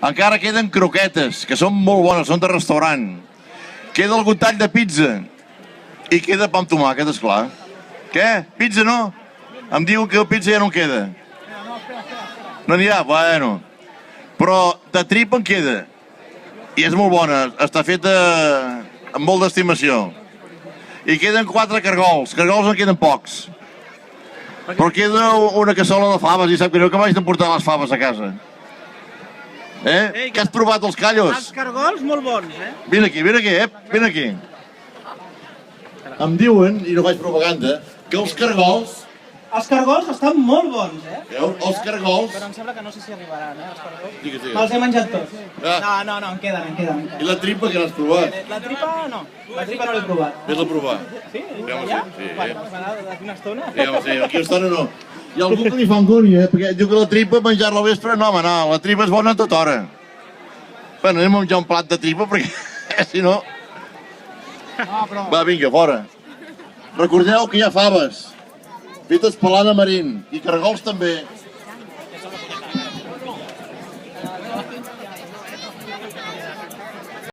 Encara queden croquetes, que són molt bones, són de restaurant. Queda algun tall de pizza. I queda pa amb tomàquet, esclar. Què? Pizza no? Em diuen que pizza ja no en queda. No n'hi ha? Bueno. Però de tripa en queda. I és molt bona. Està feta amb molt d'estimació. I queden 4 cargols. Cargols en queden pocs. Però queda una cassola de faves i sap greu que m'haig d'emportar les faves a casa. Què has provat, els callos? Els cargols molt bons, Vine aquí, vine aquí. Em diuen, i no faig propaganda, que els cargols... Els cargols estan molt bons, Els cargols... Però em sembla que no sé si arribaran, els cargols. Digues. Me'ls he menjat tots. No, em queden. I la tripa que n'has provat? La tripa no. La tripa no l'he provat. Vés-la provar. Sí? Ja? Sí. D'aquí una estona? Sí, aquí una estona no. Hi ha algú que li fa angúnia, perquè diu que la tripa menjar-la al vespre, no, home, no, la tripa és bona a tota hora. Bueno, anem a menjar un plat de tripa, perquè si no... Va, vinga, fora. Recordeu que hi ha faves, fetes per l'Anna Marín, i cargols també.